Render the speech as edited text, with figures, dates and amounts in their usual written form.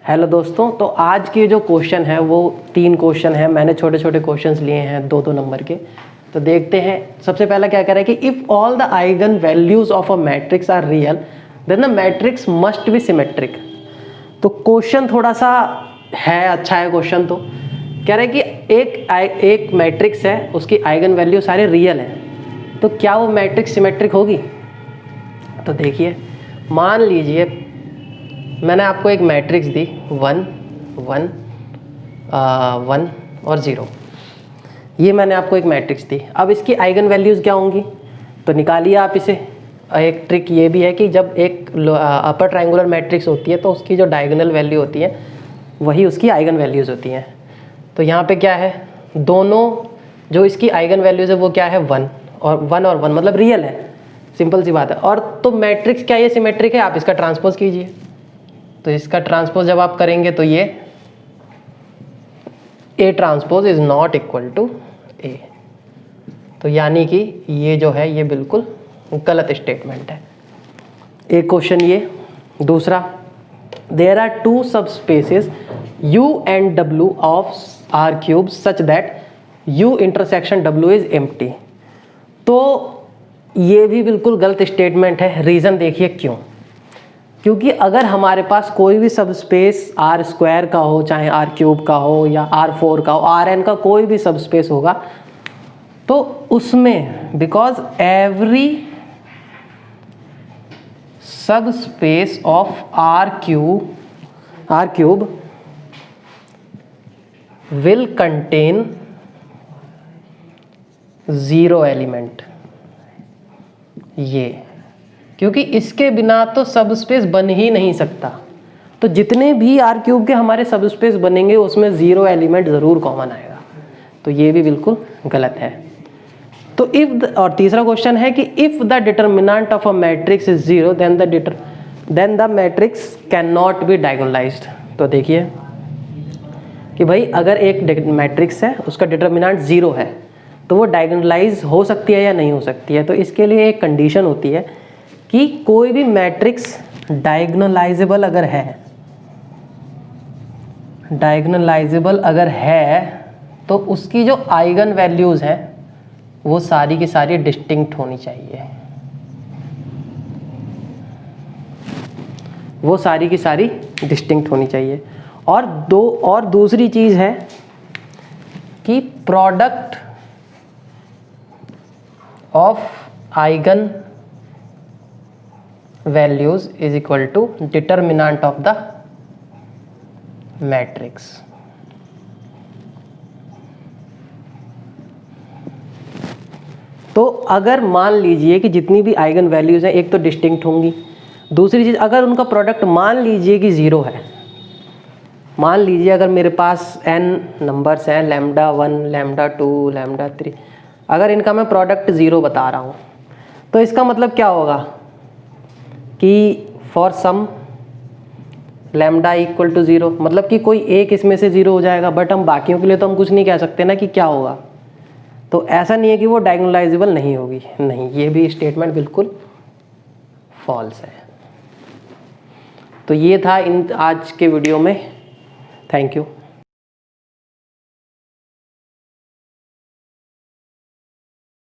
Hello दोस्तों, तो आज के जो क्वेश्चन है वो 3 क्वेश्चन है। मैंने छोटे छोटे क्वेश्चंस लिए हैं 2-2 नंबर के। तो देखते हैं। सबसे पहला क्या कह रहा है कि if all the eigenvalues of a matrix are real then the matrix must be symmetric. तो क्वेश्चन थोड़ा सा है, अच्छा है क्वेश्चन। तो कह रहा है कि एक मैट्रिक्स है, उसकी आइगन वैल्यू सारे रियल हैं, तो क्या वो मैट्रिक्स सिमेट्रिक होगी? तो देखिए, मान लीजिए मैंने आपको एक मैट्रिक्स दी 1 1 1 और 0। ये मैंने आपको एक मैट्रिक्स दी। अब इसकी आइगन वैल्यूज़ क्या होंगी तो निकालिए आप इसे। एक ट्रिक ये भी है कि जब एक अपर ट्रायंगुलर मैट्रिक्स होती है तो उसकी जो डायगोनल वैल्यू होती है वही उसकी आइगन वैल्यूज़ होती हैं। तो यहाँ पे क्या है, दोनों जो इसकी आइगन वैल्यूज़ है वो क्या है 1 और 1 मतलब रियल है। सिंपल सी बात है। और तो मैट्रिक्स क्या ये सिमेट्रिक है? आप इसका ट्रांसपोज कीजिए। तो इसका ट्रांसपोज जब आप करेंगे तो ये A transpose is not equal to A। तो यानी कि ये जो है ये बिल्कुल गलत स्टेटमेंट है। एक क्वेश्चन ये। दूसरा, देयर आर 2 सब spaces U and W of R cube such that U intersection W is empty. तो ये भी बिल्कुल गलत स्टेटमेंट है। रीज़न देखिए क्यों। क्योंकि अगर हमारे पास कोई भी सब स्पेस आर स्क्वायर का हो, चाहे आर क्यूब का हो या R4 का हो, Rn का कोई भी सब स्पेस होगा, तो उसमें because every subspace of R cube will contain 0 element. ये क्योंकि इसके बिना तो सब स्पेस बन ही नहीं सकता। तो जितने भी आर क्यूब के हमारे सब स्पेस बनेंगे उसमें 0 एलिमेंट ज़रूर कॉमन आएगा। तो ये भी बिल्कुल गलत है। तो और तीसरा क्वेश्चन है कि if the determinant of a matrix is 0 then the matrix can not be diagonalized. तो देखिए कि भाई अगर एक मैट्रिक्स है उसका डिटर्मिनेंट 0 है तो वो डायगोनलाइज हो सकती है या नहीं हो सकती है। तो इसके लिए एक कंडीशन होती है कि कोई भी मैट्रिक्स डायगोनलाइजेबल अगर है तो उसकी जो आइगन वैल्यूज़ हैं वो सारी की सारी डिस्टिंक्ट होनी चाहिए। वो सारी की सारी डिस्टिंक्ट होनी चाहिए। और दूसरी चीज़ है कि product of eigenvalues is equal to determinant of the matrix. तो अगर मान लीजिए कि जितनी भी आइगन वैल्यूज हैं एक तो डिस्टिंक्ट होंगी, दूसरी चीज़ अगर उनका प्रोडक्ट मान लीजिए कि 0 है। मान लीजिए अगर मेरे पास n नंबर्स हैं λ1 λ2 λ3, अगर इनका मैं प्रोडक्ट 0 बता रहा हूँ तो इसका मतलब क्या होगा कि for some lambda equal to 0, मतलब कि कोई एक इसमें से 0 हो जाएगा। बट हम बाकियों के लिए तो हम कुछ नहीं कह सकते ना कि क्या होगा। तो ऐसा नहीं है कि वो डायगोनलाइजेबल नहीं होगी, नहीं, ये भी स्टेटमेंट बिल्कुल फॉल्स है। तो ये था आज के वीडियो में। Thank you.